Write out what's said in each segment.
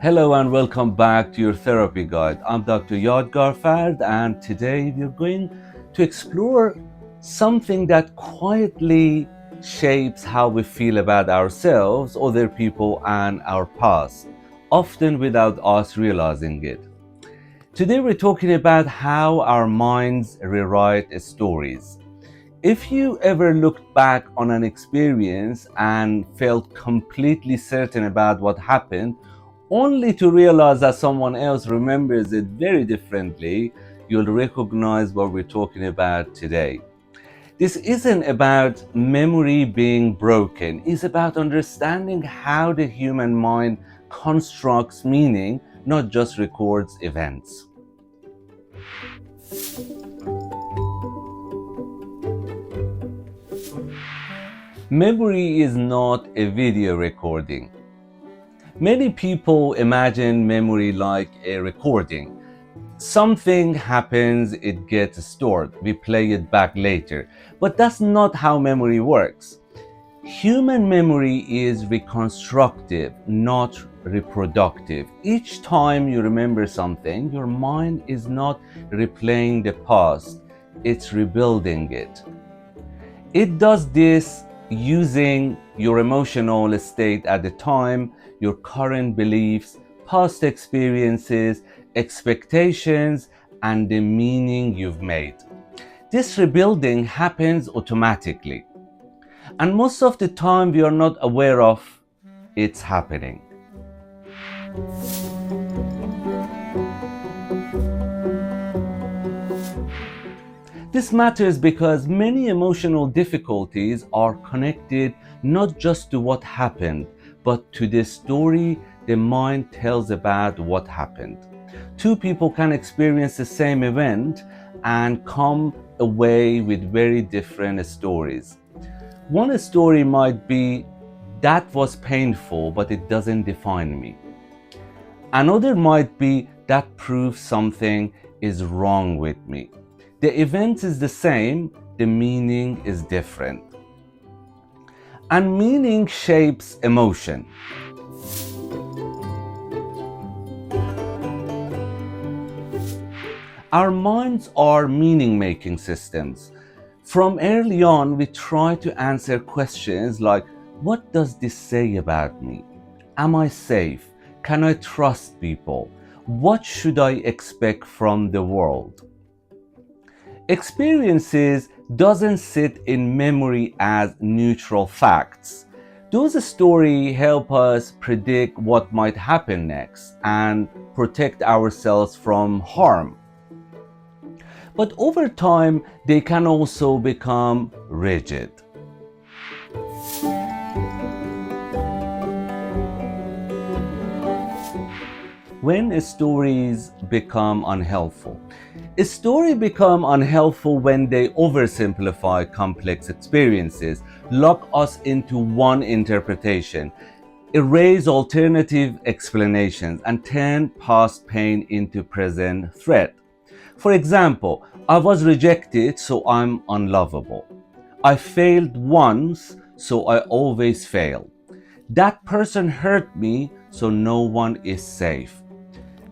Hello and welcome back to your therapy guide. I'm Dr. Yadegarfard, and today we're going to explore something that quietly shapes how we feel about ourselves, other people, and our past, often without us realizing it. Today we're talking about how our minds rewrite stories. If you ever looked back on an experience and felt completely certain about what happened, only to realize that someone else remembers it very differently, you'll recognize what we're talking about today. This isn't about memory being broken, it's about understanding how the human mind constructs meaning, not just records events. Memory is not a video recording. Many people imagine memory like a recording. Something happens, it gets stored, we play it back later. But that's not how memory works. Human memory is reconstructive, not reproductive. Each time you remember something, your mind is not replaying the past, it's rebuilding it. It does this using your emotional state at the time, your current beliefs, past experiences, expectations, and the meaning you've made. This rebuilding happens automatically, and most of the time we are not aware of it's happening. This matters because many emotional difficulties are connected not just to what happened, but to the story the mind tells about what happened. Two people can experience the same event and come away with very different stories. One story might be, that was painful, but it doesn't define me. Another might be, that proves something is wrong with me. The event is the same, the meaning is different. And meaning shapes emotion. Our minds are meaning-making systems. From early on, we try to answer questions like, what does this say about me? Am I safe? Can I trust people? What should I expect from the world? Experiences doesn't sit in memory as neutral facts. Those stories help us predict what might happen next and protect ourselves from harm. But over time, they can also become rigid. When stories become unhelpful. Stories become unhelpful when they oversimplify complex experiences, lock us into one interpretation, erase alternative explanations, and turn past pain into present threat. For example, I was rejected, so I'm unlovable. I failed once, so I always fail. That person hurt me, so no one is safe.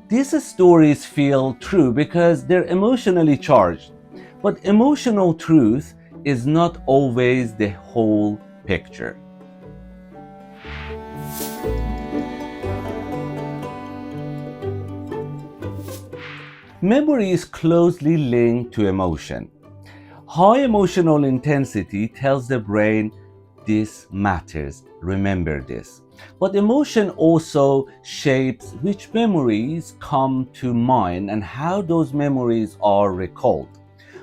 These stories feel true because they're emotionally charged, but emotional truth is not always the whole picture. Memory is closely linked to emotion. High emotional intensity tells the brain, this matters, remember this. But emotion also shapes which memories come to mind and how those memories are recalled.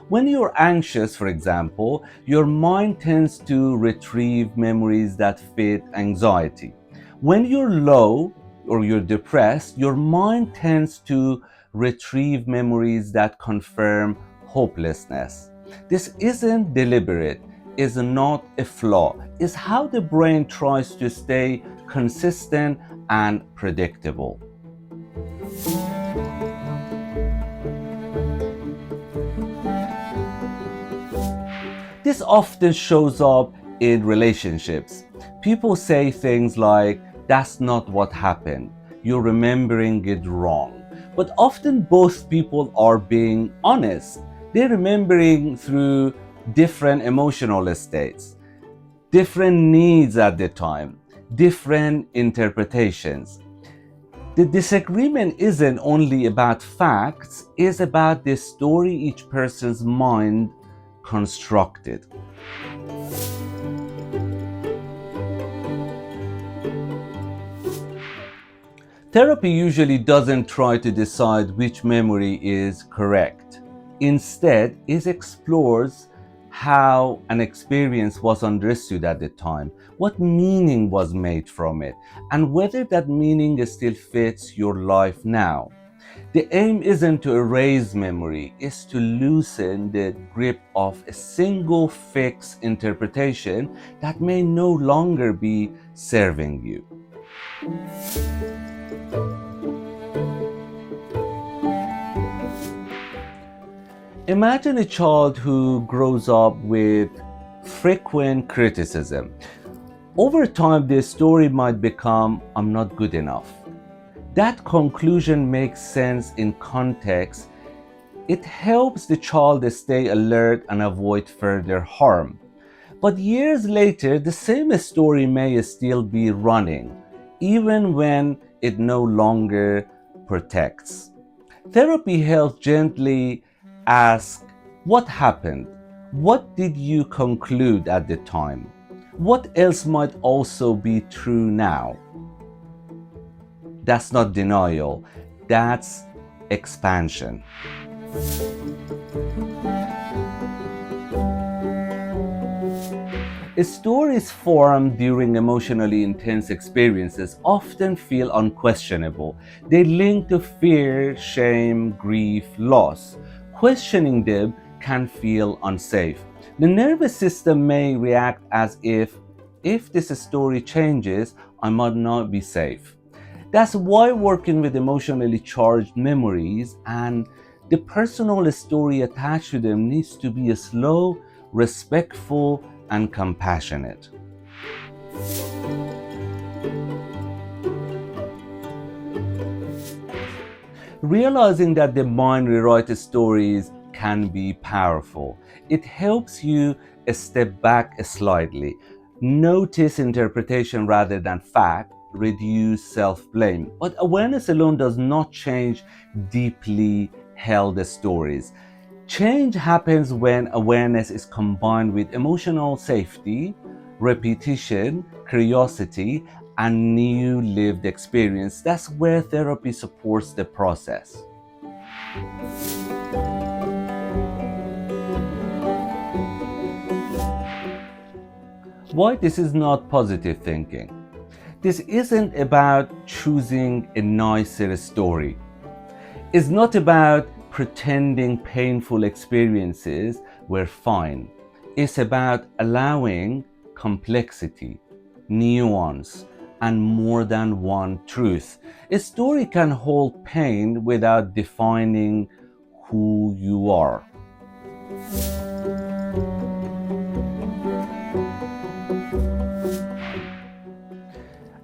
When you're anxious, for example, your mind tends to retrieve memories that fit anxiety. When you're low or you're depressed, your mind tends to retrieve memories that confirm hopelessness. This isn't deliberate, is not a flaw, it's how the brain tries to stay consistent and predictable. This often shows up in relationships. People say things like, that's not what happened. you're remembering it wrong. But often both people are being honest. They're remembering through different emotional states, different needs at the time, different interpretations. The disagreement isn't only about facts, it's about the story each person's mind constructed. Therapy usually doesn't try to decide which memory is correct. Instead, it explores how an experience was understood at the time, what meaning was made from it, and whether that meaning still fits your life now. The aim isn't to erase memory, it's to loosen the grip of a single fixed interpretation that may no longer be serving you. Imagine a child who grows up with frequent criticism. Over time, their story might become, "I'm not good enough." That conclusion makes sense in context. It helps the child stay alert and avoid further harm. But years later, the same story may still be running, even when it no longer protects. Therapy helps gently ask, what happened? What did you conclude at the time? What else might also be true now? That's not denial, that's expansion. Stories formed during emotionally intense experiences often feel unquestionable. They link to fear, shame, grief, loss. Questioning them can feel unsafe. The nervous system may react as if this story changes, I might not be safe. That's why working with emotionally charged memories and the personal story attached to them needs to be slow, respectful, and compassionate. Realizing that the mind rewrites stories can be powerful. It helps you step back slightly, notice interpretation rather than fact, reduce self-blame. But awareness alone does not change deeply held stories. Change happens when awareness is combined with emotional safety, repetition, curiosity, and new lived experience. That's where therapy supports the process. Why this is not positive thinking? This isn't about choosing a nicer story. It's not about pretending painful experiences were fine. It's about allowing complexity, nuance, and more than one truth. A story can hold pain without defining who you are.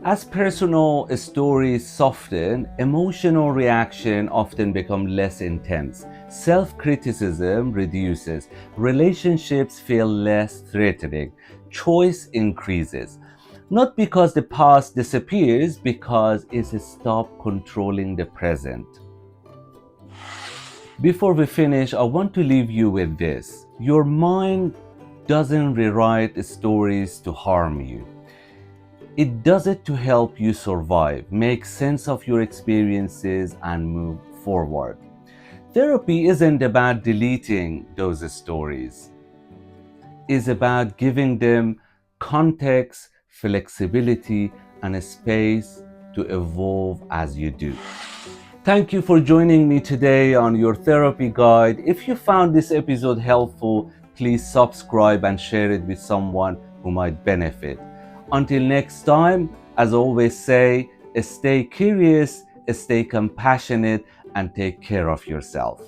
As personal stories soften, emotional reaction often become less intense. Self-criticism reduces. Relationships feel less threatening. Choice increases. Not because the past disappears, because it stops controlling the present. Before we finish, I want to leave you with this. Your mind doesn't rewrite stories to harm you. It does it to help you survive, make sense of your experiences, and move forward. Therapy isn't about deleting those stories. It's about giving them context, flexibility, and a space to evolve as you do. Thank you for joining me today on your therapy guide. If you found this episode helpful, please subscribe and share it with someone who might benefit. Until next time, as always say, stay curious, stay compassionate, and take care of yourself.